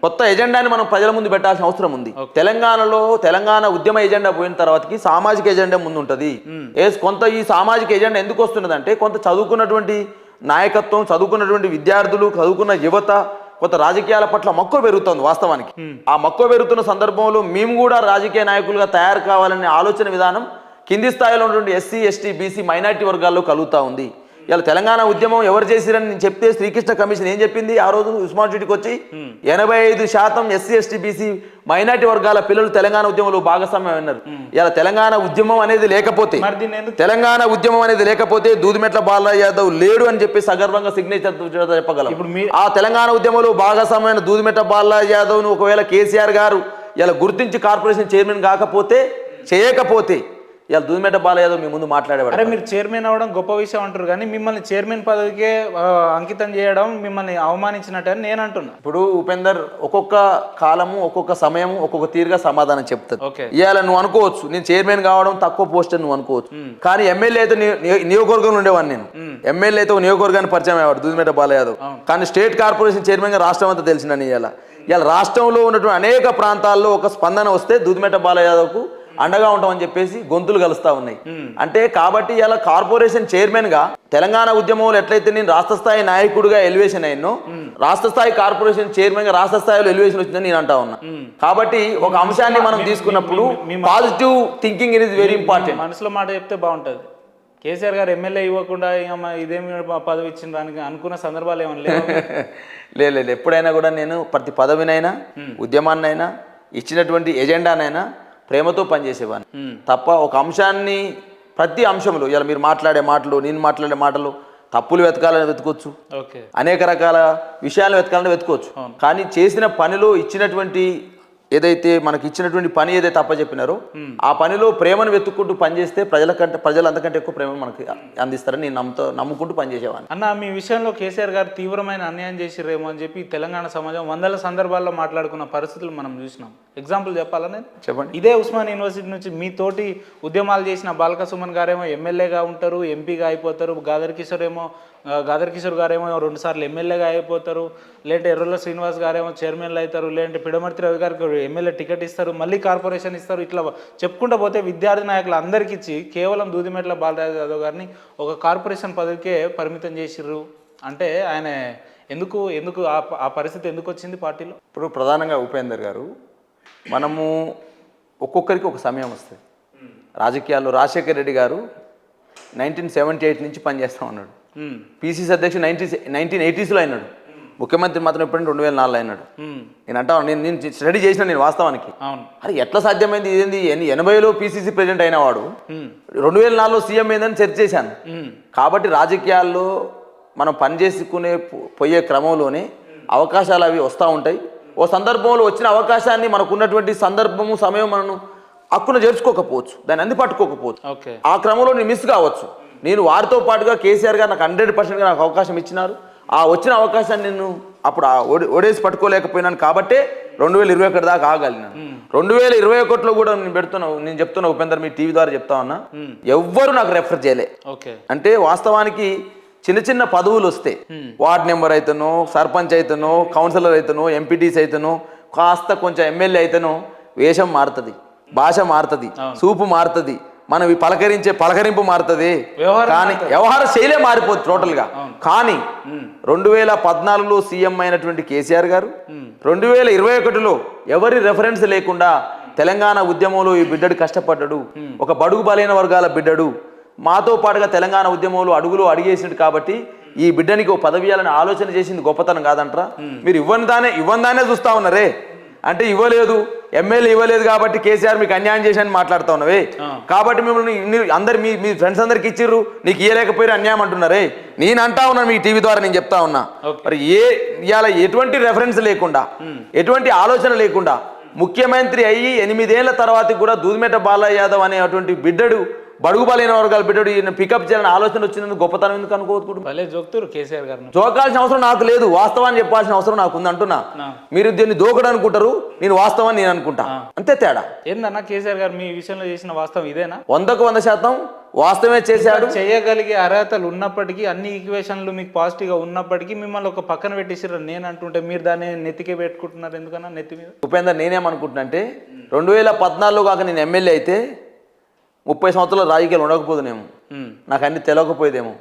కొత్త ఎజెండాని మనం ప్రజల ముందు పెట్టాల్సిన అవసరం ఉంది. తెలంగాణలో తెలంగాణ ఉద్యమ ఎజెండా పోయిన తర్వాతకి సామాజిక ఎజెండా ముందు ఉంటుంది. కొంత ఈ సామాజిక ఎజెండా ఎందుకు వస్తున్నదంటే కొంత చదువుకున్నటువంటి నాయకత్వం, చదువుకున్నటువంటి విద్యార్థులు, చదువుకున్న యువత కొంత రాజకీయాల పట్ల మక్కువ పెరుగుతుంది. వాస్తవానికి ఆ మక్కువ పెరుగుతున్న సందర్భంలో మేము కూడా రాజకీయ నాయకులుగా తయారు కావాలనే ఆలోచన విధానం కింది స్థాయిలో ఉన్నటువంటి ఎస్సీ, ఎస్టీ, బీసీ, మైనార్టీ వర్గాల్లో కలుగుతూ ఉంది. ఇలా తెలంగాణ ఉద్యమం ఎవరు చేసిరని నేను చెప్తే శ్రీకృష్ణ కమిషన్ ఏం చెప్పింది ఆ రోజు ఉస్మాన్ సిటీకి వచ్చి 85% ఎస్సీ, ఎస్టీ, బీసీ, మైనార్టీ వర్గాల పిల్లలు తెలంగాణ ఉద్యమంలో భాగస్వామ్యం అన్నారు. ఇలా తెలంగాణ ఉద్యమం అనేది లేకపోతే దూదిమెట్ల బాలరాజ్ యాదవ్ లేడు అని చెప్పి సగర్వంగా సిగ్నేచర్ చెప్పగలం. ఆ తెలంగాణ ఉద్యమంలో భాగస్వామ్యమైన దూదిమెట్ల బాలరాజ్ యాదవ్ ను ఒకవేళ కేసీఆర్ గారు ఇలా గుర్తించి కార్పొరేషన్ చైర్మన్ చేయకపోతే ఇలా దూదిమెట్ల బాలరాజ్ యాదవ్ మీ ముందు మాట్లాడేవాడు. అరే మీరు చైర్మన్ అవ్వడం గొప్ప విషయం అంటారు కానీ మిమ్మల్ని చైర్మన్ పదవికే అంకితం చేయడం మిమ్మల్ని అవమానించినట్టు అని నేను అంటున్నా. ఇప్పుడు ఉపేందర్ ఒక్కొక్క కాలము, ఒక్కొక్క సమయము, ఒక్కొక్క తీరుగా సమాధానం చెప్తాను. ఇవాళ నువ్వు అనుకోవచ్చు నేను చైర్మన్ కావడం తక్కువ పోస్ట్ అని నువ్వు అనుకోవచ్చు. కానీ ఎమ్మెల్యే అయితే నియోజకవర్గంలో ఉండేవాడిని. నేను ఎమ్మెల్యే అయితే నియోజకవర్గాన్ని పరిచయం అయ్యేవాడు దూదిమెట్ల బాలరాజ్ యాదవ్. కానీ స్టేట్ కార్పొరేషన్ చైర్మన్ గా రాష్ట్రం అంతా తెలిసిందని ఇలా రాష్ట్రంలో ఉన్నటువంటి అనేక ప్రాంతాల్లో ఒక స్పందన వస్తే దూదిమెట్ల బాలరాజ్ యాదవ్కు అండగా ఉంటామని చెప్పేసి గొంతులు కలుస్తా ఉన్నాయి. అంటే కాబట్టి ఇలా కార్పొరేషన్ చైర్మన్ గా తెలంగాణ ఉద్యమంలో ఎట్లయితే నేను రాష్ట్ర స్థాయి నాయకుడిగా ఎలివేషన్ అయ్యానో రాష్ట్ర స్థాయి కార్పొరేషన్ చైర్మన్ గా రాష్ట్ర స్థాయిలో ఎలివేషన్ వచ్చిందని నేను అంటా ఉన్నా. కాబట్టి ఒక అంశాన్ని మనం తీసుకున్నప్పుడు positive thinking is very important. మనసులో మాట చెప్తే బాగుంటది. కేసీఆర్ గారు ఎమ్మెల్యే ఇవ్వకుండా ఇదేమి పదవి ఇచ్చిన దానికి అనుకున్న సందర్భాలు ఏమన్నా లేదు. ఎప్పుడైనా కూడా నేను ప్రతి పదవినైనా ఉద్యమాన్నైనా ఇచ్చినటువంటి ఎజెండానైనా ప్రేమతో పనిచేసేవాడిని తప్ప ఒక అంశాన్ని ప్రతి అంశంలో ఇలా మీరు మాట్లాడే మాటలు, నేను మాట్లాడే మాటలు తప్పులు వెతకాలని వెతుకోవచ్చు, అనేక రకాల విషయాలు వెతకాలని వెతుకోవచ్చు. కానీ చేసిన పనిలో ఇచ్చినటువంటి ఏదైతే మనకి ఇచ్చినటువంటి పని ఏదైతే అప్పచెప్పినారో ఆ పనిలో ప్రేమను వెతుక్కుంటూ పనిచేస్తే ప్రజలు అంతకంటే ఎక్కువ ప్రేమను మనకి అందిస్తారని నేను నమ్ముకుంటూ పనిచేసేవాడిని. అన్న మీ విషయంలో కేసీఆర్ గారు తీవ్రమైన అన్యాయం చేసిరేమో అని చెప్పి తెలంగాణ సమాజం వందల సందర్భాల్లో మాట్లాడుకున్న పరిస్థితులు మనం చూసినాం. ఎగ్జాంపుల్ చెప్పాలని చెప్పండి. ఇదే ఉస్మాన్ యూనివర్సిటీ నుంచి మీ తోటి ఉద్యమాలు చేసిన బాల్క సుమన్ గారేమో ఎమ్మెల్యేగా ఉంటారు, ఎంపీగా అయిపోతారు. గాదర్ కిషోర్ గారేమో 2 సార్లు ఎమ్మెల్యేగా అయిపోతారు. లేదంటే ఎర్రల శ్రీనివాస్ గారేమో చైర్మన్లు అవుతారు. లేదంటే పిడమర్తి రవి గారికి ఎమ్మెల్యే టికెట్ ఇస్తారు, మళ్ళీ కార్పొరేషన్ ఇస్తారు. ఇట్లా చెప్పుకుంటూ పోతే విద్యార్థి నాయకులు అందరికి ఇచ్చి కేవలం దూదిమెట్ల బాలరాజ్ యాదవ్ గారిని ఒక కార్పొరేషన్ పదవికే పరిమితం చేసిర్రు. అంటే ఆయన ఎందుకు ఆ పరిస్థితి ఎందుకు వచ్చింది పార్టీలో? ఇప్పుడు ప్రధానంగా ఉపేందర్ గారు మనము ఒక్కొక్కరికి ఒక సమయం వస్తుంది రాజకీయాల్లో. రాజశేఖర రెడ్డి గారు 1978 నుంచి పనిచేస్తూ ఉన్నాడు. పిసిసి అధ్యక్షుడు 1980s అయినాడు. ముఖ్యమంత్రి మాత్రం ఎప్పుడంటే 2004 అయినాడు. నేను అంటా నేను స్టడీ చేసిన నేను వాస్తవానికి అది ఎట్లా సాధ్యమైంది, ఇదేంది 80లో పిసిసి ప్రెసిడెంట్ అయిన వాడు 2004లో సీఎం ఏందని చర్చ చేశాను. కాబట్టి రాజకీయాల్లో మనం పనిచేసుకునే పోయే క్రమంలోనే అవకాశాలు అవి వస్తూ ఉంటాయి. ఓ సందర్భంలో వచ్చిన అవకాశాన్ని మనకు ఉన్నటువంటి సందర్భము, సమయం మనం హక్కును చేర్చుకోకపోవచ్చు, దాన్ని అందిపట్టుకోకపోవచ్చు. ఆ క్రమంలో నేను మిస్ కావచ్చు. నేను వారితో పాటుగా కేసీఆర్ గారు నాకు 100% నాకు అవకాశం ఇచ్చినారు. ఆ వచ్చిన అవకాశాన్ని నేను అప్పుడు ఓడేసి పట్టుకోలేకపోయినాను. కాబట్టే 2021 దాకా ఆగలినాను. 2021లో కూడా నేను చెప్తున్నా ఉపేందర్, మీ టీవీ ద్వారా చెప్తా ఉన్నా, ఎవ్వరు నాకు రెఫర్ చేయలే. అంటే వాస్తవానికి చిన్న చిన్న పదవులు వస్తే వార్డ్ మెంబర్ అయితేనో, సర్పంచ్ అయితేనో, కౌన్సిలర్ అయితేనో, ఎంపీటీసీ అయితేనో, కాస్త కొంచెం ఎమ్మెల్యే అయితేనో వేషం మారుతుంది, భాష మారుతుంది, చూపు మారుతుంది, మనం పలకరింపు మారుతుంది. కానీ వ్యవహార శైలే మారిపోతుంది టోటల్గా. కానీ 2014లో సీఎం అయినటువంటి కేసీఆర్ గారు 2021లో ఎవరి రెఫరెన్స్ లేకుండా తెలంగాణ ఉద్యమంలో ఈ బిడ్డడు కష్టపడ్డాడు, ఒక బడుగు బలైన వర్గాల బిడ్డడు, మాతో పాటుగా తెలంగాణ ఉద్యమంలో అడుగేసినట్టు. కాబట్టి ఈ బిడ్డనికి ఒక పదవి ఇవ్వాలని ఆలోచన చేసింది గొప్పతనం కాదంటారా? మీరు ఇవ్వనిదానే చూస్తా ఉన్నారే. అంటే ఇవ్వలేదు, ఎమ్మెల్యే ఇవ్వలేదు కాబట్టి కేసీఆర్ మీకు అన్యాయం చేశారని మాట్లాడుతూ ఉన్నవే. కాబట్టి మిమ్మల్ని అందరు మీ ఫ్రెండ్స్ అందరికి ఇచ్చిర్రు, నీకు ఇవ్వలేకపోయారు అన్యాయం అంటున్నారే. నేను అంటా ఉన్నాను మీ టీవీ ద్వారా, నేను చెప్తా ఉన్నా. మరి ఇవాళ ఎటువంటి రెఫరెన్స్ లేకుండా, ఎటువంటి ఆలోచన లేకుండా ముఖ్యమంత్రి అయ్యి 8 ఏళ్ల తర్వాత కూడా దూదిమెట్ల బాలరాజ్ యాదవ్ అనేటువంటి బిడ్డడు, బడుగు బలైన వర్గాల బిడ్డడు ఈయన పికప్ చేయాలని ఆలోచన వచ్చినందుకు గొప్పతనం ఎందుకు అనుకోవద్దు? కేసీఆర్ గారు జోకాల్సిన అవసరం నాకు లేదు, వాస్తవాన్ని చెప్పాల్సిన అవసరం నాకు ఉంది అంటున్నా. మీరు దీన్ని దోకడు అనుకుంటారు, నేను వాస్తవాన్ని నేను అనుకుంటా, అంతే తేడా. ఏందన్నా కేసీఆర్ గారు మీ విషయంలో చేసిన వాస్తవం ఇదేనా? 100% వాస్తవమే చేశాడు. చేయగలిగే అర్హతలు ఉన్నప్పటికీ అన్ని ఈక్వేషన్లు మీకు పాజిటివ్గా ఉన్నప్పటికీ మిమ్మల్ని ఒక పక్కన పెట్టేసారు నేను అంటుంటే మీరు దాన్ని నెత్తికే పెట్టుకుంటున్నారు ఎందుకన్నా నెత్తి మీద. ఉపేందర్ నేనేమనుకుంటున్నా అంటే 2014లో కాక నేను ఎమ్మెల్యే అయితే 30 సంవత్సరాలు రాజకీయాలు ఉండకపోదునేమో, నాకు అన్ని తెలియకపోయేదేమో.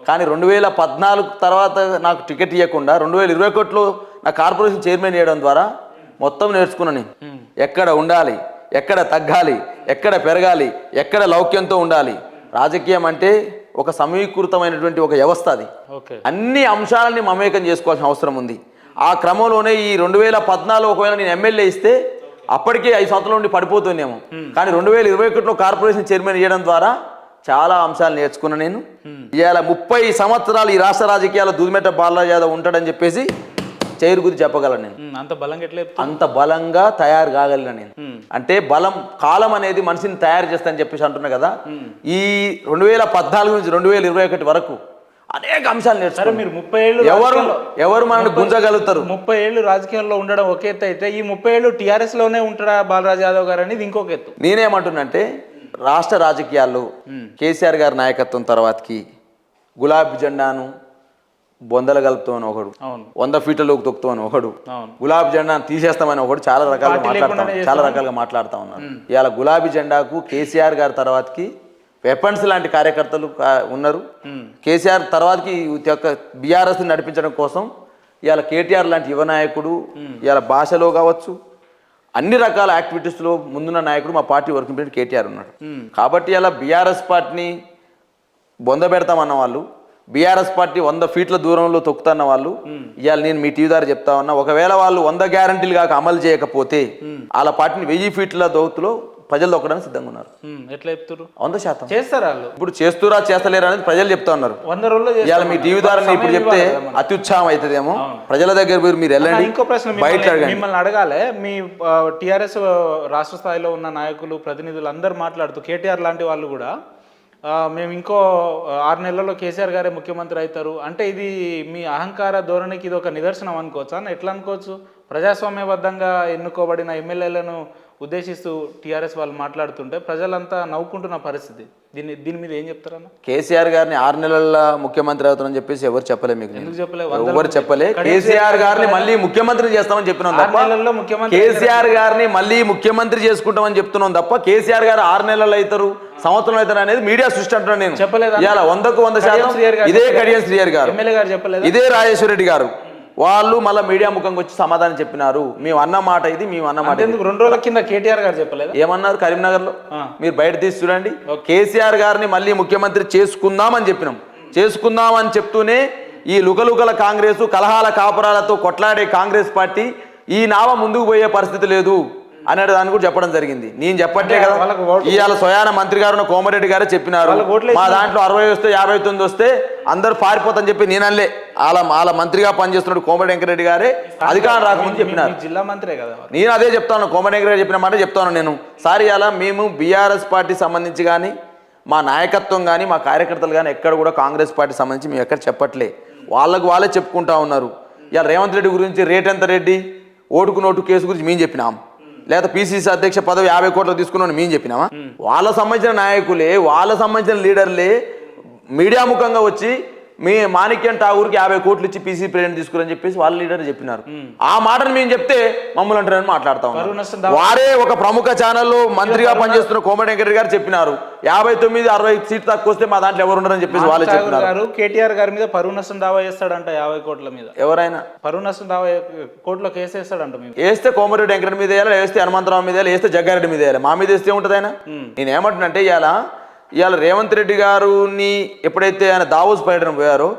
కానీ 2014 తర్వాత నాకు టికెట్ ఇవ్వకుండా 2021లో నా కార్పొరేషన్ చైర్మన్ చేయడం ద్వారా మొత్తం నేర్చుకున్నాను నేను. ఎక్కడ ఉండాలి, ఎక్కడ తగ్గాలి, ఎక్కడ పెరగాలి, ఎక్కడ లౌక్యంతో ఉండాలి. రాజకీయం అంటే ఒక సమీకృతమైనటువంటి ఒక వ్యవస్థ. అది అన్ని అంశాలని మమేకం చేసుకోవాల్సిన అవసరం ఉంది. ఆ క్రమంలోనే ఈ 2014 ఒకవేళ నేను ఎమ్మెల్యే ఇస్తే అప్పటికే 5 సంవత్సరాల నుండి పడిపోతున్నాము. కానీ 2021లో కార్పొరేషన్ చైర్మన్ చేయడం ద్వారా చాలా అంశాలు నేర్చుకున్నా నేను. ఇవాళ 30 సంవత్సరాలు ఈ రాష్ట్ర రాజకీయాల్లో దూదిమెట్ట బాలరాజు యాదవ్ ఉంటాడని చెప్పేసి చైర్ గురించి చెప్పగలను నేను. అంత బలంగా తయారు కాగలను నేను. అంటే బలం కాలం అనేది మనిషిని తయారు చేస్తానని చెప్పేసి అంటున్నా కదా. ఈ 2014 నుంచి 2021 వరకు అనేక అంశాలు నేర్చుకున్నారు. మీరు 30 ఏళ్ళు ఎవరు మనల్ని గుంజగలుగుతారు? 30 ఏళ్ళు రాజకీయాల్లో ఉండడం ఒక ఎత్తు అయితే ఈ 30 ఏళ్ళు టీఆర్ఎస్ లోనే ఉంటాడా బాలరాజు యాదవ్ గారు అనేది ఇంకొక ఎత్తు. నేనేమంటున్నంటే రాష్ట్ర రాజకీయాల్లో కేసీఆర్ గారి నాయకత్వం తర్వాతకి గులాబీ జెండాను బొందలు కలుపుతామని ఒకడు, 100 ఫీట్లలోకి తొక్కుతామని ఒకడు, గులాబీ జెండాను తీసేస్తామని ఒకడు చాలా రకాలుగా మాట్లాడుతూ ఉన్నారు. ఇవాళ గులాబీ జెండాకు కేసీఆర్ గారి తర్వాతకి వెపన్స్ లాంటి కార్యకర్తలు ఉన్నారు. కేసీఆర్ తర్వాతకి బీఆర్ఎస్ నడిపించడం కోసం ఇవాళ కేటీఆర్ లాంటి యువ నాయకుడు ఇవాళ భాషలో కావచ్చు అన్ని రకాల యాక్టివిటీస్లో ముందున్న నాయకుడు మా పార్టీ వర్కింగ్ ప్రెసిడెంట్ కేటీఆర్ ఉన్నాడు. కాబట్టి ఇలా బీఆర్ఎస్ పార్టీని బొంద పెడతామన్న వాళ్ళు, బీఆర్ఎస్ పార్టీ 100 ఫీట్ల దూరంలో తొక్కుతున్న వాళ్ళు ఇవాళ నేను మీ టీవీ ద్వారా చెప్తా ఉన్నా, ఒకవేళ వాళ్ళు 100 గ్యారంటీలు కాక అమలు చేయకపోతే వాళ్ళ పార్టీని 1000 ఫీట్ల దోతులో ప్రజలు దొక్కడానికి సిద్ధంగా ఉన్నారు. ఎట్లా చెప్తారు? 100% చేస్తారు వాళ్ళు. ఇప్పుడు చేస్తురా చేస్తలేరా అనేది ప్రజలు చెప్తా ఉన్నారు. 100 రోజుల్లో ఇవాళ మీ టీవీ ద్వారా ఇప్పుడు చెప్తే అత్యుత్సాహం అవుతుందేమో, ప్రజల దగ్గర మీరు వెళ్ళండి. ఇంకో ప్రశ్న మిమ్మల్ని అడగాలి. మీ టీఆర్ఎస్ రాష్ట్ర స్థాయిలో ఉన్న నాయకులు ప్రతినిధులు అందరూ మాట్లాడుతూ కేటీఆర్ లాంటి వాళ్ళు కూడా మేము ఇంకో 6 నెలల్లో కేసీఆర్ గారే ముఖ్యమంత్రి అవుతారు అంటే ఇది మీ అహంకార ధోరణికి ఇది ఒక నిదర్శనం అనుకోవచ్చా? ఎట్లా అనుకోవచ్చు? ప్రజాస్వామ్యబద్ధంగా ఎన్నుకోబడిన ఎమ్మెల్యేలను ఉద్దేశిస్తూ టీఆర్ఎస్ వాళ్ళు మాట్లాడుతుంటే ప్రజలంతా నవ్వుకుంటున్న పరిస్థితి. దీని మీద ఏం చెప్తారన్న? కేసీఆర్ గారిని 6 నెలల ముఖ్యమంత్రి అవుతారని చెప్పేసి ఎవరు చెప్పలే. మీకు ఎందుకు చెప్పలే? ఎవరు చెప్పలే. కేసీఆర్ గారిని మళ్ళీ ముఖ్యమంత్రి చేస్తామని చెప్పినాం తప్ప, కేసీఆర్ గారిని మళ్ళీ ముఖ్యమంత్రి చేసుకుంటామని చెప్తున్నాం తప్ప కేసీఆర్ గారు 6 నెలలు అవుతారు, సంవత్సరం అవుతారు అనేది మీడియా సృష్టి అంటున్నాను నేను. చెప్పలేదు. ఇవాళ 100కు 100% ఇదే కడియం శ్రీహరి గారు, ఎమ్మెల్యే గారు చెప్పలేదు, ఇదే రాజేశ్వర రెడ్డి గారు వాళ్ళు మళ్ళీ మీడియా ముఖంగా వచ్చి సమాధానం చెప్పినారు. మేము అన్న మాట ఇది, మేము అన్న మాట. 2 రోజుల కింద కేటీఆర్ గారు చెప్పలేదు. ఏమన్నారు? కరీంనగర్ లో మీరు బయట తీసి చూడండి, కేసీఆర్ గారిని మళ్ళీ ముఖ్యమంత్రి చేసుకుందామని చెప్పినాం. చేసుకుందామని చెప్తూనే ఈ లుకలుకల కాంగ్రెస్ కలహాల కాపురాలతో కొట్లాడే కాంగ్రెస్ పార్టీ ఈ నావ ముందుకు పోయే పరిస్థితి లేదు అనే దాన్ని కూడా చెప్పడం జరిగింది. నేను చెప్పట్లే కదా. ఇవాళ స్వయాన మంత్రి గారు కోమరెడ్డి గారే చెప్పినారు, మా దాంట్లో 60 వస్తే 59 వస్తే అందరూ పారిపోతాని చెప్పి నేనల్లే. వాళ్ళ మంత్రిగా పనిచేస్తున్నాడు కోమరెడ్డి వెంకరెడ్డి గారే అధికారం రాకముందు చెప్పినారు. జిల్లా మంత్రే కదా. నేను అదే చెప్తాను, కోమరెడ్డి వెంకరెడ్డి చెప్పిన మాట చెప్తాను నేను. సారీ, అలా మేము బీఆర్ఎస్ పార్టీ సంబంధించి కానీ మా నాయకత్వం కానీ మా కార్యకర్తలు కానీ ఎక్కడ కూడా కాంగ్రెస్ పార్టీ సంబంధించి మేము ఎక్కడ చెప్పట్లే. వాళ్ళే చెప్పుకుంటా ఉన్నారు. ఇవాళ రేవంత్ రెడ్డి గురించి రేట్ ఎంత రెడ్డి ఓటుకు నోటు కేసు గురించి మేము చెప్పినాం, లేదా పిసిసి అధ్యక్ష పదవి 50 కోట్లు తీసుకున్నాను మేము చెప్పినామా? వాళ్ళ సంబంధించిన నాయకులే, వాళ్ళ సంబంధించిన లీడర్లే మీడియా ముఖంగా వచ్చి మీ మాణిక్యం ఠాగూర్కి 50 కోట్లు ఇచ్చి పీసీ ప్రెసిడెంట్ తీసుకురని చెప్పేసి వాళ్ళ లీడర్ చెప్పినారు. ఆ మాటను మేము చెప్తే మమ్మల్ని అంటారని మాట్లాడుతా ఉన్నాం. వారే ఒక ప్రముఖ ఛానల్లో మంత్రిగా పనిచేస్తున్న కోమటి వెంకరెడ్డి గారు చెప్పినారు 59-60 సీట్లు తక్కువ వస్తే మా దాంట్లో ఎవరు ఉండరని చెప్పేసి వాళ్ళే చెప్పినారు. కేటీఆర్ గారి మీద పరువు నష్టం దావా చేస్తాడంట 50 కోట్ల మీద. ఎవరైనా పరువు నష్టం దావా కోర్టులో కేసు వేస్తాడంట. వేస్తే కోమటిరెడ్డి వెంకరెడ్డి మీద వేయాలి, వేస్తే హనుమంతరావు మీద వేయాలి, వేస్తే జగ్గారెడ్డి మీద వేయాలి. మా మీద వేస్తే ఉంటుంది ఆయన. నేను ఏమంటున్నంటే ఇవాళ రేవంత్ రెడ్డి గారిని ఎప్పుడైతే ఆయన దావోస్ పర్యటన పోయారో